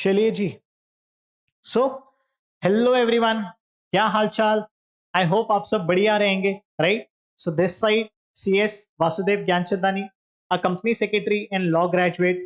चलिए जी। So hello everyone, क्या हाल चाल। आई होप आप सब बढ़िया रहेंगे, right. So this side C S Vasudev Gyanchandani, a company secretary and law graduate.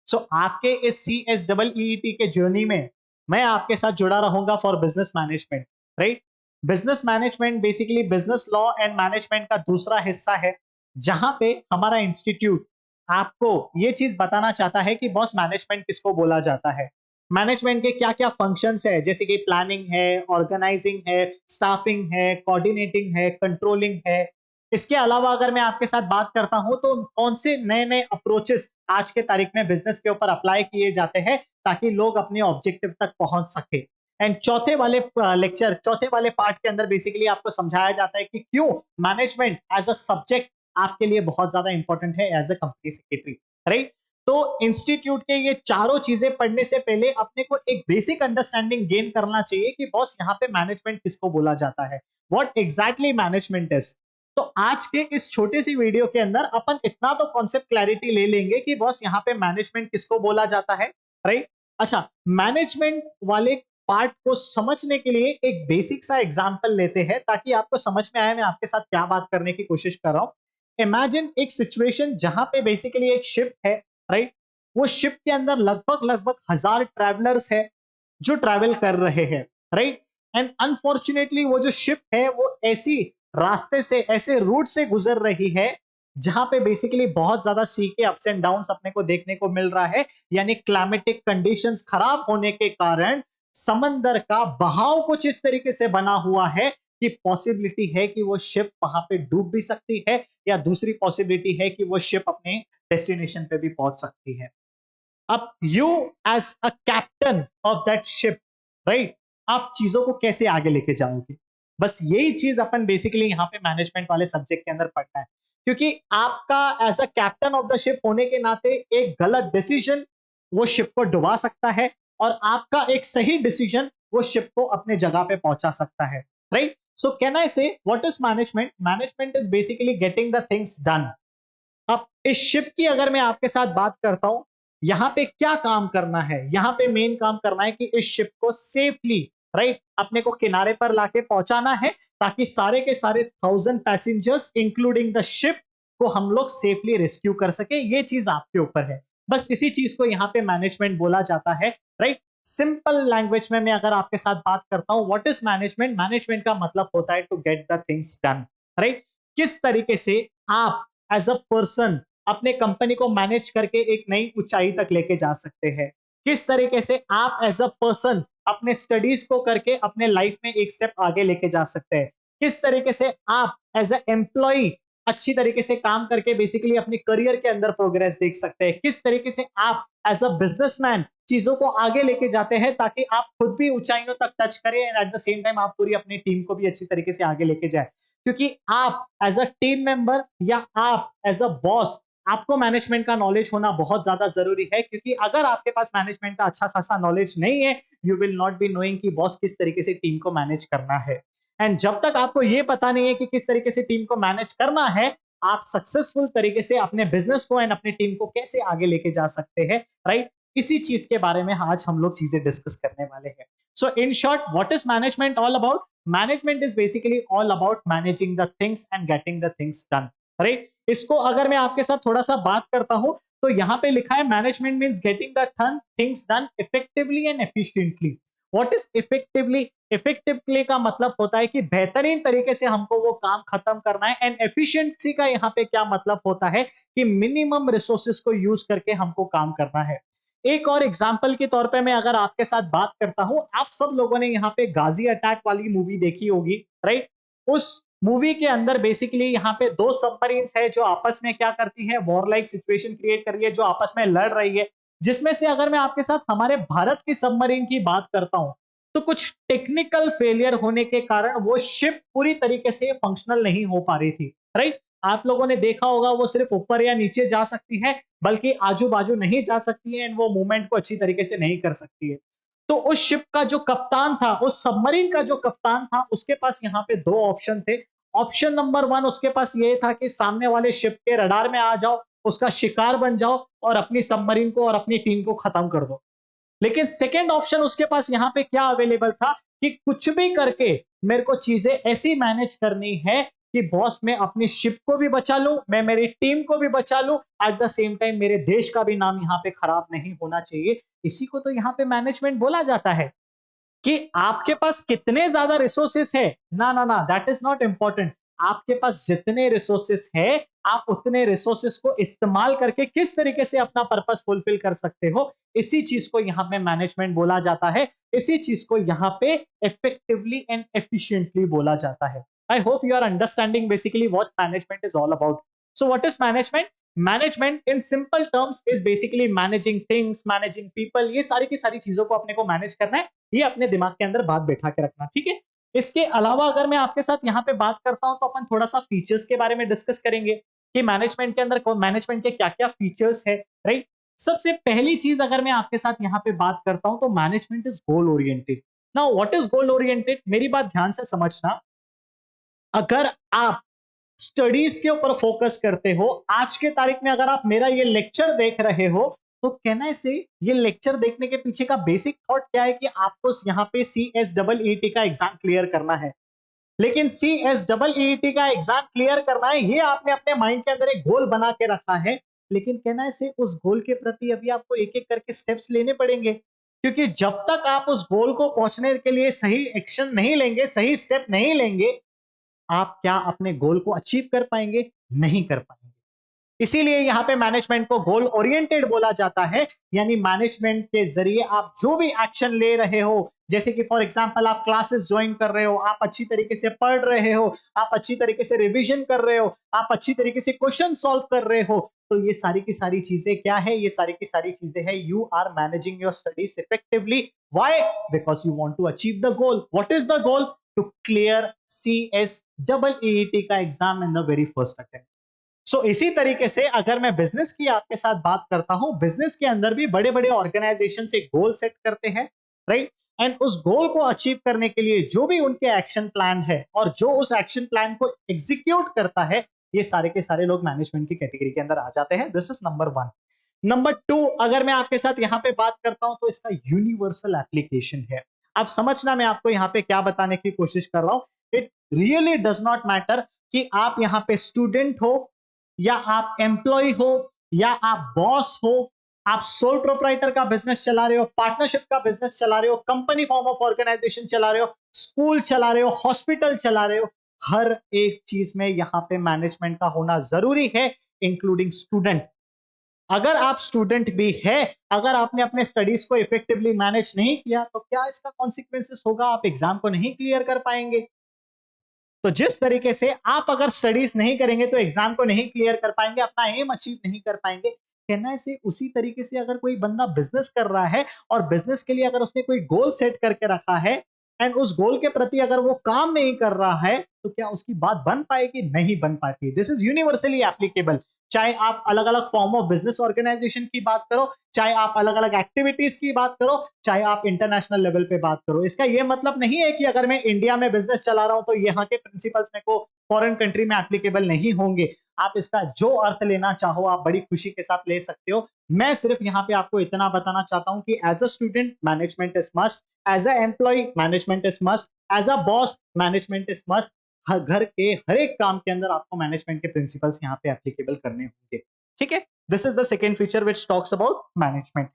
So आपके इस C S double E T के जर्नी में मैं आपके साथ जुड़ा रहूंगा for business management, right. Business management basically business law and management का दूसरा हिस्सा है, जहां पे हमारा इंस्टीट्यूट आपको ये चीज बताना चाहता है कि बॉस मैनेजमेंट किसको बोला जाता है, मैनेजमेंट के क्या क्या फंक्शंस है, जैसे कि प्लानिंग है, ऑर्गेनाइजिंग है, स्टाफिंग है, कोऑर्डिनेटिंग है, कंट्रोलिंग है। इसके अलावा अगर मैं आपके साथ बात करता हूं तो कौन से नए नए अप्रोचेस आज के तारीख में बिजनेस के ऊपर अप्लाई किए जाते हैं ताकि लोग अपने ऑब्जेक्टिव तक पहुंच सके। एंड चौथे वाले पार्ट के अंदर बेसिकली आपको समझाया जाता है कि क्यों मैनेजमेंट एज अ सब्जेक्ट आपके लिए बहुत ज्यादा इंपॉर्टेंट है as a company secretary, right. तो इंस्टीट्यूट के ये चारों चीजें पढ़ने से पहले अपने को एक बेसिक अंडरस्टैंडिंग गेन करना चाहिए कि बॉस यहाँ पे मैनेजमेंट किसको बोला जाता है, व्हाट एग्जैक्टली मैनेजमेंट इज। तो आज के इस छोटे सी वीडियो के अंदर अपन इतना तो कॉन्सेप्ट क्लैरिटी ले लेंगे कि बॉस यहाँ पे मैनेजमेंट किसको बोला जाता है, राइट। अच्छा, मैनेजमेंट वाले पार्ट को समझने के लिए एक बेसिक सा एग्जांपल लेते हैं ताकि आपको समझ में आए मैं आपके साथ क्या बात करने की कोशिश कर रहा हूं। इमेजिन एक सिचुएशन जहां पे बेसिकली एक शिप है, राइट। वो शिप के अंदर लगभग लगभग 1000 ट्रैवलर्स है जो ट्रैवल कर रहे हैं, राइट। एंड अनफॉर्चुनेटली वो जो शिप है वो ऐसी रास्ते से, ऐसे रूट से गुजर रही है जहां पे बेसिकली बहुत ज्यादा सी के अप्स एंड डाउन्स अपने को देखने को मिल रहा है, यानी क्लाइमेटिक कंडीशंस खराब होने के कारण समंदर का बहाव कुछ इस तरीके से बना हुआ है कि पॉसिबिलिटी है कि वो शिप वहां पे डूब भी सकती है, या दूसरी पॉसिबिलिटी है कि वो शिप अपने डेस्टिनेशन पे भी पहुंच सकती है। अब you as a captain of that ship, right, आप चीजों को कैसे आगे लेके जाओगे। बस यही चीज अपन बेसिकली यहाँ पे मैनेजमेंट वाले सब्जेक्ट के अंदर पढ़ना है, क्योंकि आपका as a captain of the ship होने के नाते एक गलत डिसीजन वो शिप को डुबा सकता है, और आपका एक सही डिसीजन वो शिप को अपने जगह पे पहुंचा सकता है, राइट। सो कैन आई से what is management? Management is basically getting the things done. अब इस शिप की अगर मैं आपके साथ बात करता हूं, यहां पे क्या काम करना है, यहां पे मेन काम करना है कि इस शिप को सेफली, राइट, अपने को किनारे पर लाके पहुंचाना है ताकि सारे के सारे 1000 पैसेंजर्स इंक्लूडिंग द शिप को हम लोग सेफली रेस्क्यू कर सके। ये चीज आपके ऊपर है, बस इसी चीज को यहां पे मैनेजमेंट बोला जाता है, राइट। सिंपल लैंग्वेज में मैं अगर आपके साथ बात करता हूं, व्हाट इज मैनेजमेंट? मैनेजमेंट का मतलब होता है to get the things done, right. किस तरीके से आप एज अ पर्सन अपने कंपनी को मैनेज करके एक नई ऊंचाई तक लेके जा सकते हैं, किस तरीके से आप एज अ पर्सन अपने स्टडीज को करके अपने लाइफ में एक स्टेप आगे लेके जा सकते हैं, किस तरीके से आप एज अ एम्प्लॉय अच्छी तरीके से काम करके बेसिकली अपने करियर के अंदर प्रोग्रेस देख सकते हैं, किस तरीके से आप एज अ बिजनेसमैन चीजों को आगे लेके जाते हैं ताकि आप खुद भी ऊंचाइयों तक टच करें and eight the same time आप पूरी अपनी टीम को भी अच्छी तरीके से आगे लेके जाए। क्योंकि आप एज अ टीम मेंबर या आप एज अ बॉस, आपको मैनेजमेंट का नॉलेज होना बहुत ज्यादा जरूरी है, क्योंकि अगर आपके पास मैनेजमेंट का अच्छा खासा नॉलेज नहीं है, you will not be knowing कि बॉस किस तरीके से टीम को मैनेज करना है। एंड जब तक आपको यह पता नहीं है कि किस तरीके से टीम को मैनेज करना है, आप सक्सेसफुल तरीके से अपने बिजनेस को एंड अपनी टीम को कैसे आगे लेके जा सकते हैं, राइट। इसी चीज के बारे में आज हम लोग चीजें डिस्कस करने वाले हैं। So in short, what is management all about? Management is basically all about managing the things and getting the things done, right. इसको अगर मैं आपके साथ थोड़ा सा बात करता हूं तो यहां पे लिखा है management means getting the things done effectively and efficiently. What is effectively? Effectively का मतलब होता है कि बेहतरीन तरीके से हमको वो काम खत्म करना है, एंड एफिशिएंसी का यहां पे क्या मतलब होता है कि मिनिमम रिसोर्सेज को यूज करके हमको काम करना है। एक और एग्जांपल के तौर पे मैं अगर आपके साथ बात करता हूं, आप सब लोगों ने यहाँ पे गाजी अटैक वाली मूवी देखी होगी, राइट। उस मूवी के अंदर बेसिकली यहाँ पे दो सबमरीन्स है जो आपस में क्या करती है, वॉर लाइक सिचुएशन क्रिएट कर रही है, जो आपस में लड़ रही है। जिसमें से अगर मैं आपके साथ हमारे भारत की सबमरीन की बात करता हूं, तो कुछ टेक्निकल फेलियर होने के कारण वो शिप पूरी तरीके से फंक्शनल नहीं हो पा रही थी, राइट। आप लोगों ने देखा होगा वो सिर्फ ऊपर या नीचे जा सकती है, बल्कि आजू बाजू नहीं जा सकती है, एंड वो मूवमेंट को अच्छी तरीके से नहीं कर सकती है। तो उस शिप का जो कप्तान था, उस सबमरीन का जो कप्तान था, उसके पास यहाँ पे दो ऑप्शन थे। ऑप्शन नंबर वन उसके पास ये था कि सामने वाले शिप के रडार में आ जाओ, उसका शिकार बन जाओ और अपनी सबमरीन को और अपनी टीम को खत्म कर दो। लेकिन सेकेंड ऑप्शन उसके पास यहां पे क्या अवेलेबल था कि कुछ भी करके मेरे को चीजें ऐसी मैनेज करनी है कि बॉस मैं अपनी शिप को भी बचा लूं, मैं मेरी टीम को भी बचा लूं, एट द सेम टाइम मेरे देश का भी नाम यहां पे खराब नहीं होना चाहिए। इसी को तो यहां पे मैनेजमेंट बोला जाता है कि आपके पास कितने ज्यादा रिसोर्सेस है, ना ना ना, दैट इज नॉट इंपॉर्टेंट। आपके पास जितने रिसोर्सेस है आप उतने रिसोर्सेस को इस्तेमाल करके किस तरीके से अपना पर्पस फुलफिल कर सकते हो, इसी चीज को यहां पे मैनेजमेंट बोला जाता है। इसी चीज को यहां पे इफेक्टिवली एंड एफिशिएंटली बोला जाता है। I hope you are understanding basically what management is all about. So what is management? Management in simple terms is basically managing things, managing people, ये सारी की सारी चीजों को अपने को मैनेज करना है। ये अपने दिमाग के अंदर बात बैठा के रखना, ठीक है। इसके अलावा अगर मैं आपके साथ यहाँ पे बात करता हूं तो अपन थोड़ा सा फीचर्स के बारे में डिस्कस करेंगे कि मैनेजमेंट के अंदर मैनेजमेंट के क्या क्या फीचर्स है, राइट। सबसे पहली चीज अगर मैं आपके साथ यहाँ पे बात करता हूं तो management is goal oriented. Now what is goal oriented, मेरी बात ध्यान से समझना। अगर आप स्टडीज के ऊपर फोकस करते हो, आज के तारीख में अगर आप मेरा ये लेक्चर देख रहे हो, तो कहना से ये लेक्चर देखने के पीछे का बेसिक थॉट क्या है कि आपको यहाँ पे CSEET का एग्जाम क्लियर करना है। लेकिन CSEET का एग्जाम क्लियर करना है ये आपने अपने माइंड के अंदर एक गोल बना के रखा है। लेकिन कहना है से उस गोल के प्रति अभी आपको एक एक करके स्टेप्स लेने पड़ेंगे, क्योंकि जब तक आप उस गोल को पहुंचने के लिए सही एक्शन नहीं लेंगे, सही स्टेप नहीं लेंगे, आप क्या अपने गोल को अचीव कर पाएंगे? नहीं कर पाएंगे। इसीलिए यहां पे मैनेजमेंट को गोल ओरिएंटेड बोला जाता है। यानी मैनेजमेंट के जरिए आप जो भी एक्शन ले रहे हो, जैसे कि फॉर एग्जांपल आप क्लासेस ज्वाइन कर रहे हो, आप अच्छी तरीके से पढ़ रहे हो, आप अच्छी तरीके से रिवीजन कर रहे हो, आप अच्छी तरीके से क्वेश्चन सॉल्व कर रहे हो, तो ये सारी की सारी चीजें क्या है? ये सारी की सारी चीजें है you are managing your studies effectively. Why? Because you want to achieve the goal. What is the goal? To clear CSEET का exam in the very first attempt. So इसी तरीके से अगर मैं बिजनेस की आपके साथ बात करता हूं, बिजनेस के अंदर भी बड़े बड़े ऑर्गेनाइजेशन एक गोल सेट करते हैं, राइट। एंड उस गोल को अचीव करने के लिए जो भी उनके एक्शन प्लान है और जो उस एक्शन प्लान को एग्जीक्यूट करता है, ये सारे के सारे लोग मैनेजमेंट की कैटेगरी के अंदर आ जाते हैं। This is number one. Number two, अगर मैं आपके साथ यहां पे बात करता हूं तो इसका यूनिवर्सल एप्लीकेशन है। अब समझना मैं आपको यहां पे क्या बताने की कोशिश कर रहा हूं। It really does not matter कि आप यहां पे स्टूडेंट हो या आप एम्प्लॉय हो या आप बॉस हो, आप सोल प्रोप्राइटर का बिजनेस चला रहे हो, पार्टनरशिप का बिजनेस चला रहे हो, कंपनी फॉर्म ऑफ ऑर्गेनाइजेशन चला रहे हो, स्कूल चला रहे हो, हॉस्पिटल चला रहे हो, हर एक चीज में यहां पे मैनेजमेंट का होना जरूरी है, इंक्लूडिंग स्टूडेंट। अगर आप स्टूडेंट भी है, अगर आपने अपने स्टडीज को इफेक्टिवली मैनेज नहीं किया, तो क्या इसका कॉन्सिक्वेंसेस होगा? आप एग्जाम को नहीं क्लियर कर पाएंगे। तो जिस तरीके से आप अगर स्टडीज नहीं करेंगे तो एग्जाम को नहीं क्लियर कर पाएंगे, अपना एम अचीव नहीं कर पाएंगे। कहना है उसी तरीके से अगर कोई बंदा बिजनेस कर रहा है और बिजनेस के लिए अगर उसने कोई गोल सेट करके रखा है एंड उस गोल के प्रति अगर वो काम नहीं कर रहा है, तो क्या उसकी बात बन पाएगी? नहीं बन पाती। This is universally applicable. चाहे आप अलग अलग फॉर्म ऑफ बिजनेस ऑर्गेनाइजेशन की बात करो, चाहे आप अलग अलग एक्टिविटीज की बात करो, चाहे आप इंटरनेशनल लेवल पे बात करो। इसका यह मतलब नहीं है कि अगर मैं इंडिया में बिजनेस चला रहा हूं तो यहाँ के प्रिंसिपल्स मेरे को फॉरेन कंट्री में एप्लीकेबल नहीं होंगे। आप इसका जो अर्थ लेना चाहो आप बड़ी खुशी के साथ ले सकते हो। मैं सिर्फ यहाँ पे आपको इतना बताना चाहता हूं कि as a student management is must, as a employ management is must, as a boss management is must. हर घर के हर एक काम के अंदर आपको मैनेजमेंट के प्रिंसिपल्स यहाँ पे एप्लीकेबल करने होंगे, ठीक है। This is the second feature which talks about management.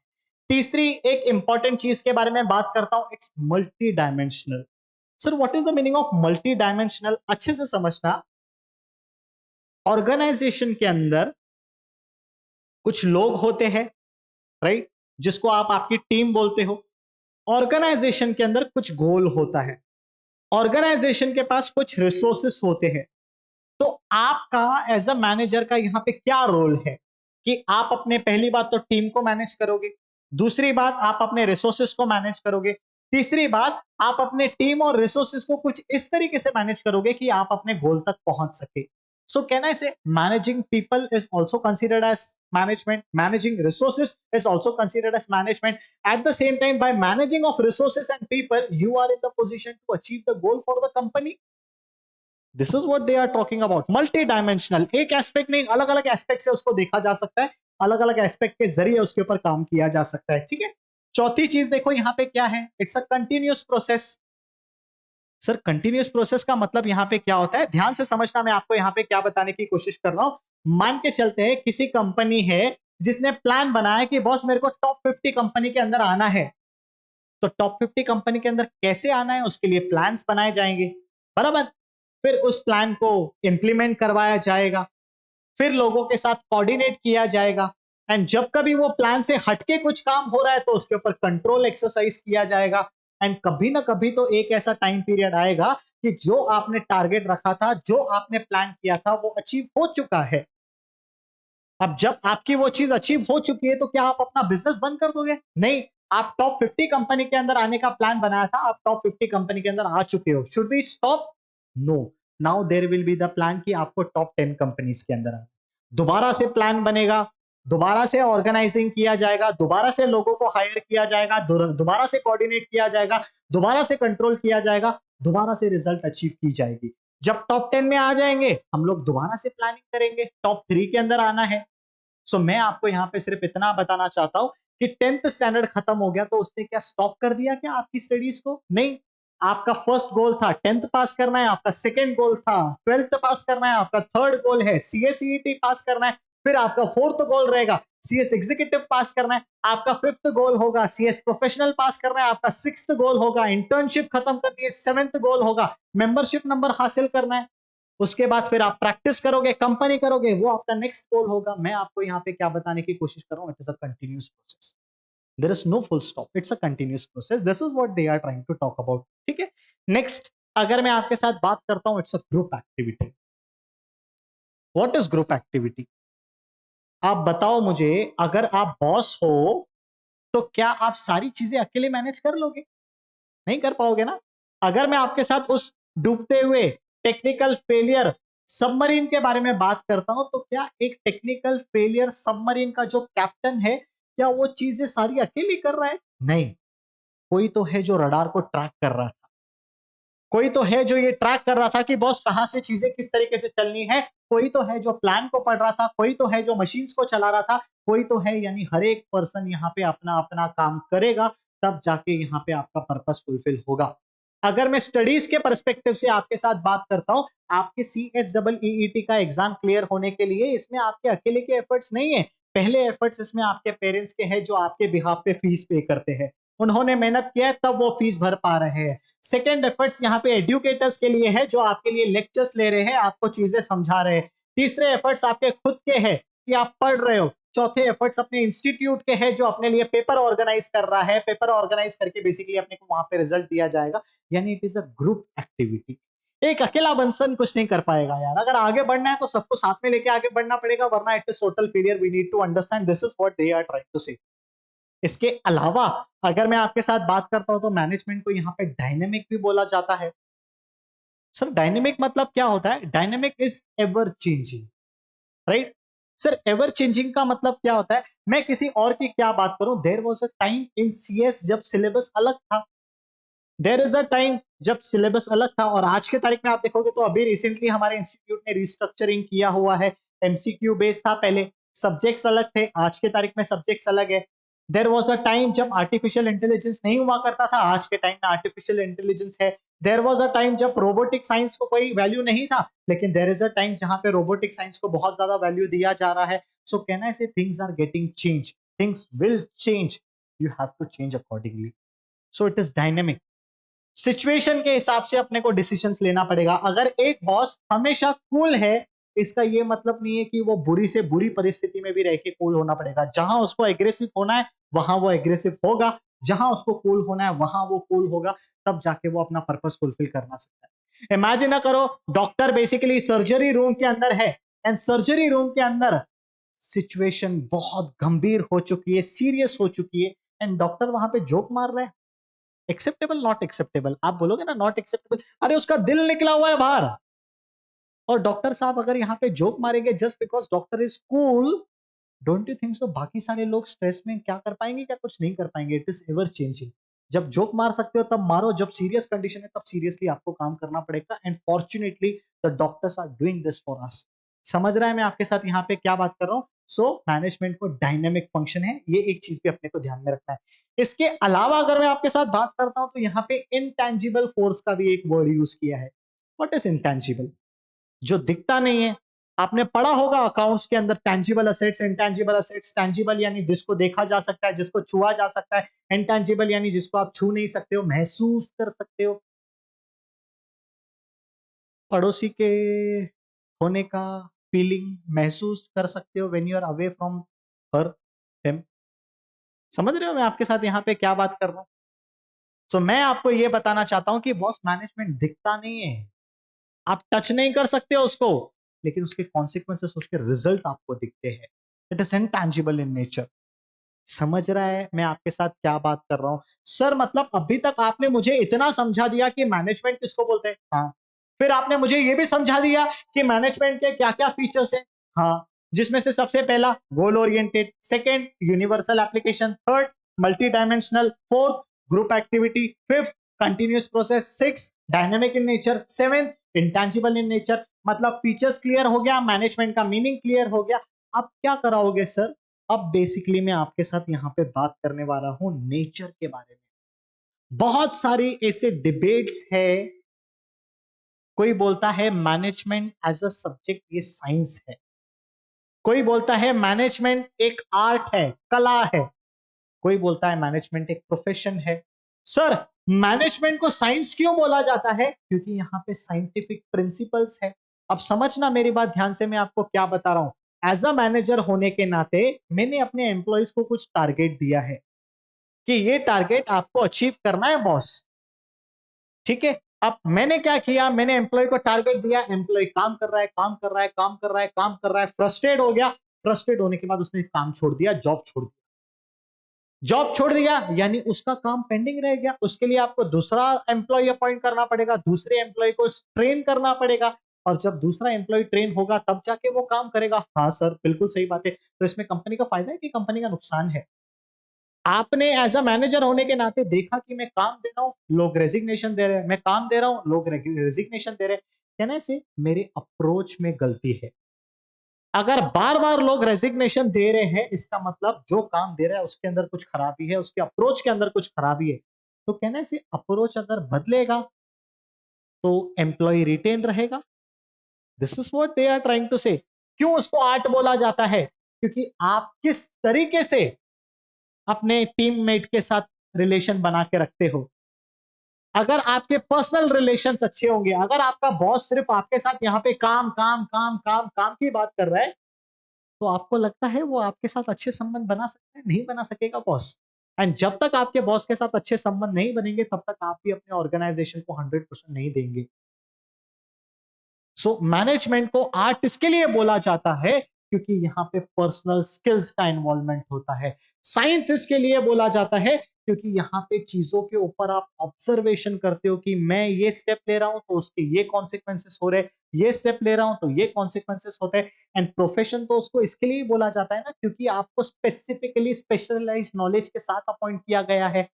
तीसरी एक इंपॉर्टेंट चीज के बारे में बात करता हूं, it's multi dimensional. Sir what is the meaning of multi dimensional? अच्छे से समझना। ऑर्गेनाइजेशन के अंदर कुछ लोग होते हैं, राइट, जिसको आप आपकी टीम बोलते हो। ऑर्गेनाइजेशन के अंदर कुछ गोल होता है, ऑर्गेनाइजेशन के पास कुछ रिसोर्सेस होते हैं। तो आपका एज अ मैनेजर का यहां पे क्या रोल है कि आप अपने, पहली बात तो टीम को मैनेज करोगे, दूसरी बात आप अपने रिसोर्सेस को मैनेज करोगे, तीसरी बात आप अपने टीम और रिसोर्सेस को कुछ इस तरीके से मैनेज करोगे कि आप अपने गोल तक पहुंच सके। सो can I say managing people is also considered as management, managing resources is also considered as management. At the same time by managing of resources and people you are in the position to achieve the goal for the company. This is what they are talking about multi dimensional. एक aspect नहीं, अलग अलग aspect से उसको देखा जा सकता है, अलग अलग एस्पेक्ट के जरिए उसके ऊपर काम किया जा सकता है, ठीक है। चौथी चीज देखो यहाँ पे क्या है, it's a continuous process. Sir continuous process का मतलब यहाँ पे क्या होता है, ध्यान से समझना, मैं आपको यहाँ पे क्या बताने की कोशिश कर रहा हूं। मान के चलते हैं किसी कंपनी है जिसने प्लान बनाया कि बॉस मेरे को टॉप 50 कंपनी के अंदर आना है, तो टॉप 50 कंपनी के अंदर कैसे आना है उसके लिए प्लान्स बनाए जाएंगे, बराबर। फिर उस प्लान को इंप्लीमेंट करवाया जाएगा, फिर लोगों के साथ कोऑर्डिनेट किया जाएगा, एंड जब कभी वो प्लान से हटके कुछ काम हो रहा है तो उसके ऊपर कंट्रोल एक्सरसाइज किया जाएगा। एंड कभी ना कभी तो एक ऐसा टाइम पीरियड आएगा कि जो आपने टारगेट रखा था, जो आपने प्लान किया था, वो अचीव हो चुका है। अब जब आपकी वो चीज अचीव हो चुकी है तो क्या आप अपना बिजनेस बंद कर दोगे? नहीं। आप टॉप 50 कंपनी के अंदर आने का प्लान बनाया था, आप टॉप 50 कंपनी के अंदर आ चुके हो, should we stop? No. Now there will be the plan कि आपको टॉप 10 कंपनीज के अंदर आना। दोबारा से प्लान बनेगा, दोबारा से ऑर्गेनाइजिंग किया जाएगा, दोबारा से लोगों को हायर किया जाएगा, दोबारा से कोऑर्डिनेट किया जाएगा, दोबारा से कंट्रोल किया जाएगा, दोबारा से रिजल्ट अचीव की जाएगी। जब टॉप 10 में आ जाएंगे हम लोग दोबारा से प्लानिंग करेंगे, टॉप 3 के अंदर आना है। सो मैं आपको यहां पे सिर्फ इतना बताना चाहता हूं कि 10th स्टैंडर्ड खत्म हो गया तो उसने क्या स्टॉप कर दिया क्या आपकी स्टडीज को? नहीं। आपका फर्स्ट गोल था 10th पास करना है, आपका सेकंड गोल था 12th पास करना है, आपका थर्ड गोल है सीएसईटी पास करना है, फिर आपका फोर्थ गोल रहेगा सीएस एग्जीक्यूटिव पास करना है, आपका फिफ्थ गोल होगा सीएस प्रोफेशनल पास करना है, आपका सिक्स्थ गोल होगा इंटर्नशिप खत्म करनी है, सेवेंथ गोल होगा मेंबरशिप नंबर हासिल करना है। उसके बाद फिर आप प्रैक्टिस करोगे, कंपनी करोगे, वो आपका नेक्स्ट गोल होगा। मैं आपको यहाँ पे क्या बताने की कोशिश कर रहा हूँ, it is a continuous process, there is no full stop, it's a continuous process, this is what they are trying to talk about. ठीक है, नेक्स्ट अगर मैं आपके साथ बात करता हूँ, it's a group activity. What is group activity? आप बताओ मुझे, अगर आप बॉस हो तो क्या आप सारी चीजें अकेले मैनेज कर लोगे? नहीं कर पाओगे ना। अगर मैं आपके साथ उस डूबते हुए टेक्निकल फेलियर सबमरीन के बारे में बात करता हूं, तो क्या एक टेक्निकल फेलियर सबमरीन का जो कैप्टन है, क्या वो चीजें सारी अकेले कर रहा है? नहीं। कोई तो है जो रडार को ट्रैक कर रहा था, कोई तो है जो ये ट्रैक कर रहा था कि बॉस कहां से चीजें किस तरीके से चलनी है, कोई तो है जो प्लान को पढ़ रहा था, कोई तो है जो मशीन्स को चला रहा था, कोई तो है, यानी हर एक पर्सन यहाँ पे अपना अपना काम करेगा, तब जाके यहाँ पे आपका पर्पस फुलफिल होगा। अगर मैं स्टडीज के परस्पेक्टिव से आपके साथ बात करता हूं, आपके CSEET का एग्जाम क्लियर होने के लिए इसमें आपके अकेले के एफर्ट्स नहीं है। पहले एफर्ट्स इसमें आपके पेरेंट्स के हैं जो आपके बिहाफ पे फीस पे करते हैं, उन्होंने मेहनत किया है तब वो फीस भर पा रहे हैं। सेकेंड एफर्ट्स यहाँ पे एडुकेटर्स के लिए है जो आपके लिए लेक्चर्स ले रहे हैं, आपको चीजें समझा रहे हैं। तीसरे एफर्ट्स आपके खुद के हैं कि आप पढ़ रहे हो। चौथे एफर्ट्स अपने इंस्टीट्यूट के हैं जो अपने लिए पेपर ऑर्गेनाइज कर रहा है, पेपर ऑर्गेनाइज करके बेसिकली अपने को वहां पे रिजल्ट दिया जाएगा, यानी it is a group activity. एक अकेला बंसन कुछ नहीं कर पाएगा यार, अगर आगे बढ़ना है तो सबको साथ में लेके आगे बढ़ना पड़ेगा, वरना it is total failure. We need to understand this is what they are trying to say. इसके अलावा अगर मैं आपके साथ बात करता हूं तो मैनेजमेंट को यहाँ पे डायनेमिक भी बोला जाता है। सर डायनेमिक मतलब क्या होता है? Dynamic is ever changing, right? Sir ever changing का मतलब क्या होता है? मैं किसी और की क्या बात करूं, there was a time in CS जब सिलेबस अलग था, देयर इज अ टाइम जब सिलेबस अलग था, और आज के तारीख में आप देखोगे तो अभी रिसेंटली हमारे इंस्टीट्यूट ने रिस्ट्रक्चरिंग किया हुआ है। एमसीक्यू बेस्ड था पहले, सब्जेक्ट्स अलग थे, आज के तारीख में सब्जेक्ट्स अलग है। देयर वाज अ टाइम जब आर्टिफिशियल इंटेलिजेंस नहीं हुआ करता था, आज के टाइम में आर्टिफिशियल इंटेलिजेंस है। देयर वाज अ टाइम जब रोबोटिक साइंस को कोई वैल्यू नहीं था, लेकिन देयर इज अ टाइम जहां पे रोबोटिक साइंस को बहुत ज्यादा वैल्यू दिया जा रहा है। सो can I say things are getting change, things will change, you have to change accordingly. So it is dynamic, situation के हिसाब से अपने को डिसीजंस लेना पड़ेगा। अगर एक बॉस हमेशा कूल है, इसका ये मतलब नहीं है कि वो बुरी से बुरी परिस्थिति में भी रह के कूल होना पड़ेगा। जहां उसको एग्रेसिव होना है वहां वो एग्रेसिव होगा, जहां उसको कूल होना है वहां वो कूल होगा, तब जाके वो अपना पर्पस फुलफिल करना सकता है। इमेजिन ना करो, डॉक्टर बेसिकली सर्जरी रूम के अंदर है, एंड सर्जरी रूम के अंदर सिचुएशन बहुत गंभीर हो चुकी है, सीरियस हो चुकी है, एंड डॉक्टर वहां पे जोक मार रहा है। एक्सेप्टेबल? Not acceptable. आप बोलोगे ना नॉट एक्सेप्टेबल, अरे उसका दिल निकला हुआ है बाहर। और डॉक्टर साहब अगर यहाँ पे जोक मारेंगे just because doctor is cool, don't you think so बाकी सारे लोग स्ट्रेस में क्या कर पाएंगे? क्या कुछ नहीं कर पाएंगे। It is ever changing. जब जोक मार सकते हो तब मारो, जब सीरियस कंडीशन है तब सीरियसली आपको काम करना पड़ेगा, and fortunately the doctors are doing this for us. समझ रहा है मैं आपके साथ यहाँ पे क्या बात कर रहा हूँ? सो मैनेजमेंट को डायनेमिक फंक्शन है, ये एक चीज भी अपने को ध्यान में रखना है। इसके अलावा अगर मैं आपके साथ बात करता हूं तो यहाँ पे इनटैंजिबल फोर्स का भी एक वर्ड यूज किया है। What is intangible? जो दिखता नहीं है। आपने पढ़ा होगा अकाउंट्स के अंदर tangible assets, intangible assets. Tangible यानी जिसको देखा जा सकता है, जिसको छुआ जा सकता है। इनटैंजिबल यानी जिसको आप छू नहीं सकते हो, महसूस कर सकते हो। पड़ोसी के होने का फीलिंग महसूस कर सकते हो when you are away from her him. समझ रहे हो मैं आपके साथ यहाँ पे क्या बात कर रहा हूं? सो मैं आपको ये बताना चाहता हूं कि बॉस मैनेजमेंट दिखता नहीं है, आप टच नहीं कर सकते हो उसको, लेकिन उसके कॉन्सिक्वेंसेस, उसके रिजल्ट आपको दिखते हैं। It is intangible in nature. समझ रहा है मैं आपके साथ क्या बात कर रहा हूं? सर मतलब अभी तक आपने मुझे इतना समझा दिया कि मैनेजमेंट किसको बोलते हैं। हाँ, फिर आपने मुझे यह भी समझा दिया कि मैनेजमेंट के क्या क्या फीचर्स हैं। हाँ, जिसमें से सबसे पहला goal oriented, second universal application, third multi dimensional, fourth group activity, fifth continuous process, six dynamic in nature, seventh intangible in nature. मतलब फीचर्स क्लियर हो गया, मैनेजमेंट का मीनिंग क्लियर हो गया। अब क्या कराओगे सर? अब बेसिकली मैं आपके साथ यहां पे बात करने वाला हूं नेचर के बारे में। बहुत सारी ऐसे डिबेट्स है। कोई बोलता है मैनेजमेंट एज अ सब्जेक्ट ये साइंस है, कोई बोलता है मैनेजमेंट एक आर्ट है, कला है, कोई बोलता है मैनेजमेंट एक प्रोफेशन है। सर मैनेजमेंट को साइंस क्यों बोला जाता है? क्योंकि यहाँ पे साइंटिफिक प्रिंसिपल्स है। अब समझना मेरी बात ध्यान से, मैं आपको क्या बता रहा हूं। एज अ मैनेजर होने के नाते मैंने अपने एम्प्लॉयज को कुछ टारगेट दिया है कि ये टारगेट आपको अचीव करना है बॉस। ठीक है, अब मैंने क्या किया, मैंने एम्प्लॉय को टारगेट दिया, एम्प्लॉय काम कर रहा है, काम कर रहा है, काम कर रहा है, काम कर रहा है, फ्रस्ट्रेट हो गया। फ्रस्ट्रेट होने के बाद उसने काम छोड़ दिया, जॉब छोड़ दिया। जॉब छोड़ दिया यानी उसका काम पेंडिंग रह गया, उसके लिए आपको दूसरा एम्प्लॉय अपॉइंट करना पड़ेगा, दूसरे एम्प्लॉय को ट्रेन करना पड़ेगा, और जब दूसरा एम्प्लॉय ट्रेन होगा तब जाके वो काम करेगा। हाँ सर बिल्कुल सही बात है। तो इसमें कंपनी का फायदा है कि कंपनी का नुकसान है? आपने एज अ मैनेजर होने के नाते देखा कि मैं काम दे रहा हूं, लोग रेजिग्नेशन दे रहे हैं, मैं काम दे रहा हूं, लोग रेजिग्नेशन दे रहे हैं। कहने से मेरे अप्रोच में गलती है। अगर बार बार लोग रेजिग्नेशन दे रहे हैं, इसका मतलब जो काम दे रहा है उसके अंदर कुछ खराबी है, उसके अप्रोच के अंदर कुछ खराबी है। तो कहने से अप्रोच अगर बदलेगा तो एम्प्लॉय रिटेन रहेगा। This is what they are trying to say. क्यों उसको आर्ट बोला जाता है? क्योंकि आप किस तरीके से अपने टीममेट के साथ रिलेशन बना के रखते हो। अगर आपके पर्सनल रिलेशंस अच्छे होंगे, अगर आपका बॉस सिर्फ आपके साथ यहाँ पे काम काम काम काम काम की बात कर रहा है, तो आपको लगता है वो आपके साथ अच्छे संबंध बना सकता है? नहीं बना सकेगा बॉस। एंड जब तक आपके बॉस के साथ अच्छे संबंध नहीं बनेंगे तब तक आप भी अपने ऑर्गेनाइजेशन को 100% नहीं देंगे। सो मैनेजमेंट को आर्ट इसके लिए बोला जाता है क्योंकि यहाँ पे पर्सनल स्किल्स का इन्वॉल्वमेंट होता है। साइंस इसके लिए बोला जाता है क्योंकि यहाँ पे चीजों के ऊपर आप ऑब्जर्वेशन करते हो कि मैं ये स्टेप ले रहा हूं तो उसके ये कॉन्सिक्वेंसेस हो रहे, ये स्टेप ले रहा हूं तो ये कॉन्सिक्वेंसेस होते हैं। एंड प्रोफेशन तो उसको इसके लिए बोला जाता है ना क्योंकि आपको स्पेसिफिकली स्पेशलाइज्ड नॉलेज के साथ अपॉइंट किया गया है।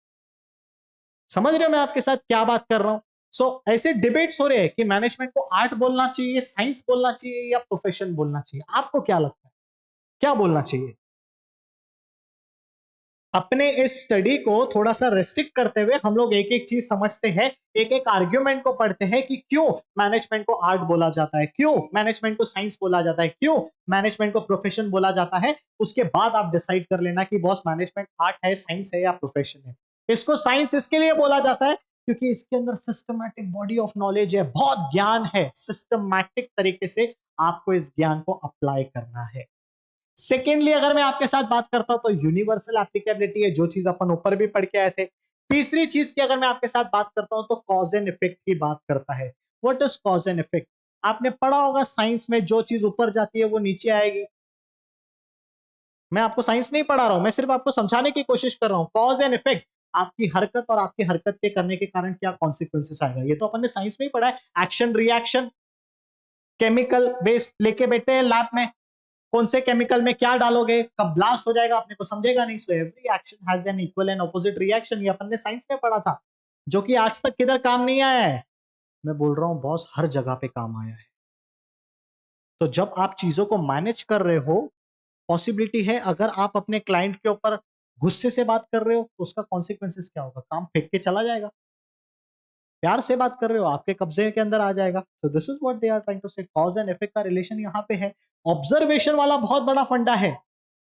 समझ रहे हो मैं आपके साथ क्या बात कर रहा हूं? सो ऐसे डिबेट्स हो रहे हैं कि मैनेजमेंट को आर्ट बोलना चाहिए, साइंस बोलना चाहिए या प्रोफेशन बोलना चाहिए। आपको क्या लगता है, क्या बोलना चाहिए? अपने इस स्टडी को थोड़ा सा रेस्ट्रिक्ट करते हुए हम लोग एक एक चीज समझते हैं, एक एक आर्ग्यूमेंट को पढ़ते हैं कि क्यों मैनेजमेंट को आर्ट बोला जाता है, क्यों मैनेजमेंट को साइंस बोला जाता है, क्यों मैनेजमेंट को प्रोफेशन बोला जाता है। उसके बाद आप डिसाइड कर लेना कि बॉस मैनेजमेंट आर्ट है, साइंस है या प्रोफेशन है। इसको साइंस इसके लिए बोला जाता है क्योंकि इसके अंदर सिस्टमैटिक बॉडी ऑफ नॉलेज है, बहुत ज्ञान है, सिस्टमैटिक तरीके से आपको इस ज्ञान को अप्लाई करना है। सेकेंडली अगर मैं आपके साथ बात करता हूं तो यूनिवर्सल एप्लीकेबिलिटी है, जो चीज अपन ऊपर भी पढ़ के आए थे। तीसरी चीज की अगर मैं आपके साथ बात करता हूं तो कॉज एंड इफेक्ट की बात करता है। What is cause and effect? आपने पढ़ा होगा साइंस में, जो चीज ऊपर जाती है वो नीचे आएगी। मैं आपको साइंस नहीं पढ़ा रहा हूं, मैं सिर्फ आपको समझाने की कोशिश कर रहा हूं। कॉज एंड इफेक्ट, आपकी हरकत और आपकी हरकत के करने के कारण क्या कॉन्सिक्वेंसेस आएगा, ये तो अपन ने साइंस में ही पढ़ा है। एक्शन रिएक्शन, केमिकल बेस्ड लेके बैठे हैं लैब में, कौन से केमिकल में क्या डालोगे, कब ब्लास्ट हो जाएगा अपने को समझेगा नहीं। So every action has an equal and opposite reaction, ये अपन ने साइंस में पढ़ा था, जो कि आज तक किधर काम नहीं आया है। मैं बोल रहा हूं बॉस हर जगह पे काम आया है। तो जब आप चीजों को मैनेज कर रहे हो पॉसिबिलिटी है अगर आप अपने क्लाइंट के ऊपर गुस्से से बात कर रहे हो तो उसका कॉन्सिक्वेंसेस क्या होगा, काम फेंक के चला जाएगा। प्यार से बात कर रहे हो आपके कब्जे के अंदर आ जाएगा। So this is what they are trying to say, cause and effect का रिलेशन यहाँ पे है। ऑब्जर्वेशन वाला बहुत बड़ा फंडा है।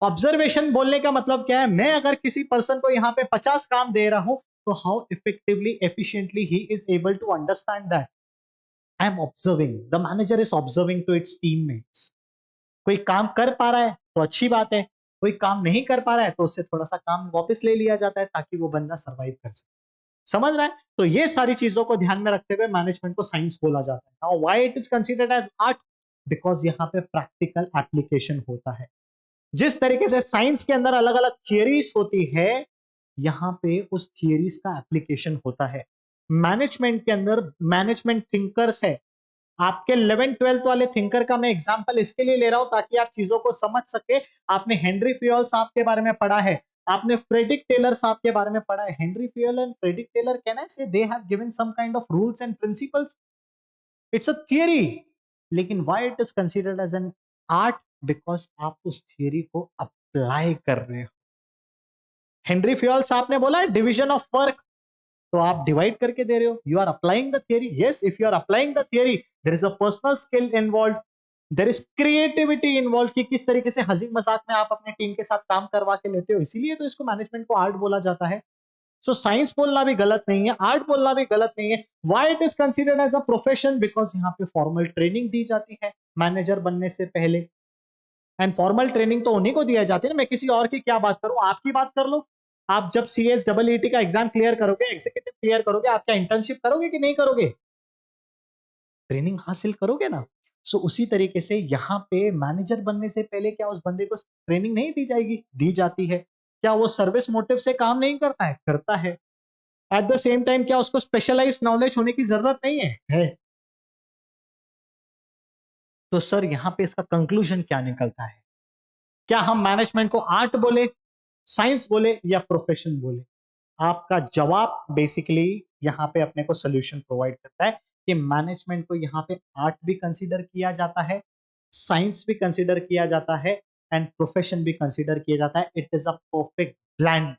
ऑब्जर्वेशन बोलने का मतलब क्या है, मैं अगर किसी पर्सन को यहाँ पे 50 काम दे रहा हूं तो how effectively efficiently he is able to understand that I am observing, the manager is observing to its teammates. कोई काम कर पा रहा है तो अच्छी बात है, कोई काम नहीं कर पा रहा है तो उससे थोड़ा सा काम वापस ले लिया जाता है ताकि वो बंदा सर्वाइव कर सके। समझ रहा है? तो ये सारी चीजों को ध्यान में रखते हुए मैनेजमेंट को साइंस बोला जाता है। Now why it is considered as art? Because यहाँ पे प्रैक्टिकल एप्लीकेशन होता है। जिस तरीके से साइंस के अंदर अलग अलग थियरीज होती है, यहां पे उस थियरीज का एप्लीकेशन होता है। मैनेजमेंट के अंदर मैनेजमेंट थिंकर्स है। आपके 11th-12th वाले थिंकर का मैं एग्जांपल इसके लिए ले रहा हूं ताकि आप चीजों को समझ सके। आपने हेनरी फ्यूल साहब के बारे में पढ़ा है, आपने फ्रेडरिक टेलर साहब के बारे में पढ़ा है। Henry Fayol and Frederick Taylor, can I say they have given some kind of rules and principles? It's a theory. लेकिन why it is considered as an art? Because आप उस थियरी को अप्लाई कर रहे हो। हेनरी फ्यूल साहब ने बोला है डिवीजन ऑफ वर्क, तो आप डिवाइड करके दे रहे हो। You are applying the theory. Yes, if you are applying the theory there is a personal skill involve, there is creativity involve कि किस तरीके से हंसी मजाक में आप अपने टीम के साथ काम करवा के लेते हो। इसीलिए तो इसको मैनेजमेंट को आर्ट बोला जाता है। सो साइंस बोलना भी गलत नहीं है, आर्ट बोलना भी गलत नहीं है। Why it is considered as a profession? Because यहाँ पे फॉर्मल ट्रेनिंग दी जाती है मैनेजर बनने से पहले। एंड फॉर्मल ट्रेनिंग तो उन्हीं को दिया जाती है ना। मैं किसी और की क्या बात करूं, आपकी बात कर लो। आप जब CSEET का एग्जाम क्लियर करोगे, एग्जीक्यूटिव क्लियर करोगे, आप क्या इंटर्नशिप करोगे कि नहीं करोगे? ट्रेनिंग हासिल करोगे ना। सो उसी तरीके से यहाँ पे मैनेजर बनने से पहले क्या उस बंदे को ट्रेनिंग नहीं दी जाएगी? दी जाती है। क्या वो सर्विस मोटिव से काम नहीं करता है? करता है। एट द सेम टाइम क्या उसको स्पेशलाइज्ड नॉलेज होने की जरूरत नहीं है? है। तो सर यहाँ पे इसका कंक्लूजन क्या निकलता है? क्या हम मैनेजमेंट को आर्ट बोले, साइंस बोले या प्रोफेशन बोले? आपका जवाब बेसिकली यहाँ पे अपने को सोल्यूशन प्रोवाइड करता है कि मैनेजमेंट को यहाँ पे आर्ट भी कंसीडर किया जाता है, साइंस भी कंसीडर किया जाता है एंड प्रोफेशन भी कंसीडर किया जाता है। It is a perfect blend.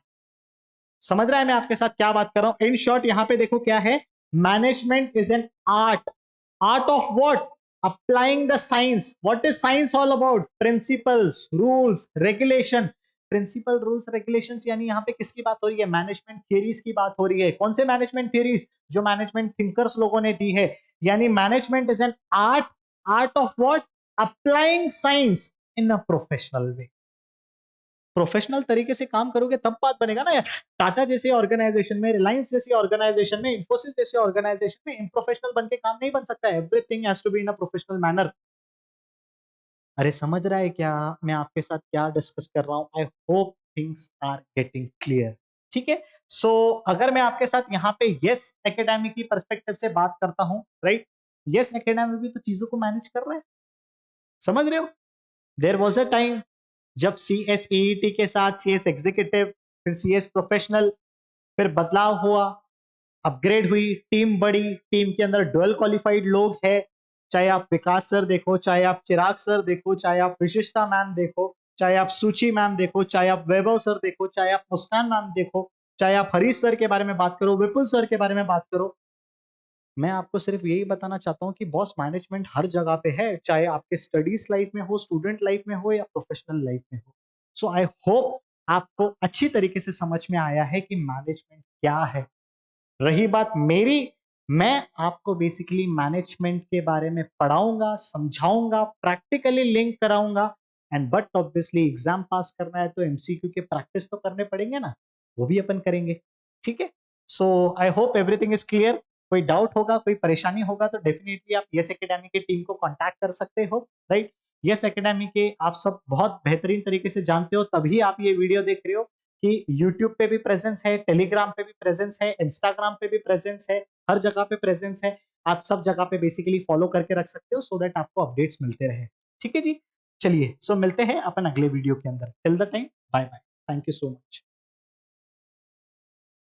समझ रहा है मैं आपके साथ क्या बात कर रहा हूं? इन शॉर्ट यहाँ पे देखो क्या है, management is an art. Art of what? Applying the science. What is science all about? Principles, rules, regulation. Principle, rules, regulations यानी यहाँ पे किसकी बात हो रही है? मैनेजमेंट थियरीज की बात हो रही है। कौन से मैनेजमेंट थियरीज? जो मैनेजमेंट थिंकर्स लोगों ने दी है। यानी management is an art. Art of what? Applying science in a professional way. Professional तरीके से काम करोगे तब बात बनेगा ना यार। टाटा जैसे ऑर्गेनाइजेशन में, रिलायंस जैसी ऑर्गेनाइजेशन में, इंफोसिस जैसे ऑर्गेनाइजेशन में इनप्रोफेशनल बन के काम नहीं बन सकता है। Everything has to be in a professional manner. अरे समझ रहा है क्या मैं आपके साथ क्या डिस्कस कर रहा हूं? I hope things are getting clear. ठीक है। सो अगर मैं आपके साथ यहाँ पे यस एकेडमी की परस्पेक्टिव से बात करता हूँ, राइट, यस एकेडमी भी तो चीजों को मैनेज कर रहा है। समझ रहे हो? देयर वॉज अ टाइम जब CSEET के साथ CS एग्जीक्यूटिव, फिर CS प्रोफेशनल, फिर बदलाव हुआ, अपग्रेड हुई, टीम बढ़ी, टीम के अंदर डुअल क्वालिफाइड लोग हैं। चाहे आप विकास सर देखो, चाहे आप चिराग सर देखो, चाहे आप विशिष्टा मैम देखो, चाहे आप सूची मैम देखो, चाहे आप वैभव सर देखो, चाहे आप मुस्कान मैम देखो, चाहे आप हरीश सर के बारे में बात करो, विपुल सर के बारे में बात करो। मैं आपको सिर्फ यही बताना चाहता हूँ कि बॉस मैनेजमेंट हर जगह पे है, चाहे आपके स्टडीज लाइफ में हो, स्टूडेंट लाइफ में हो या प्रोफेशनल लाइफ में हो। सो आई होप आपको अच्छी तरीके से समझ में आया है कि मैनेजमेंट क्या है। रही बात मेरी, मैं आपको बेसिकली मैनेजमेंट के बारे में पढ़ाऊंगा, समझाऊंगा, प्रैक्टिकली लिंक कराऊंगा। एंड बट ऑब्वियसली एग्जाम पास करना है तो MCQ के प्रैक्टिस तो करने पड़ेंगे ना, वो भी अपन करेंगे। ठीक है। So I hope everything is clear. कोई डाउट होगा, कोई परेशानी होगा तो डेफिनेटली आप यस एकेडमी की टीम को कांटेक्ट कर सकते हो, राइट। यस एकेडमी के आप सब बहुत बेहतरीन तरीके से जानते हो, तभी आप ये वीडियो देख रहे हो कि YouTube पे भी प्रेजेंस है, टेलीग्राम पे भी प्रेजेंस है, इंस्टाग्राम पे भी प्रेजेंस है, हर जगह पे प्रेजेंस है। आप सब जगह पे बेसिकली फॉलो करके रख सकते हो सो दैट आपको अपडेट्स मिलते रहे। ठीक है जी। चलिए, सो मिलते हैं अपन अगले वीडियो के अंदर। Till the time, bye bye. Thank you so much.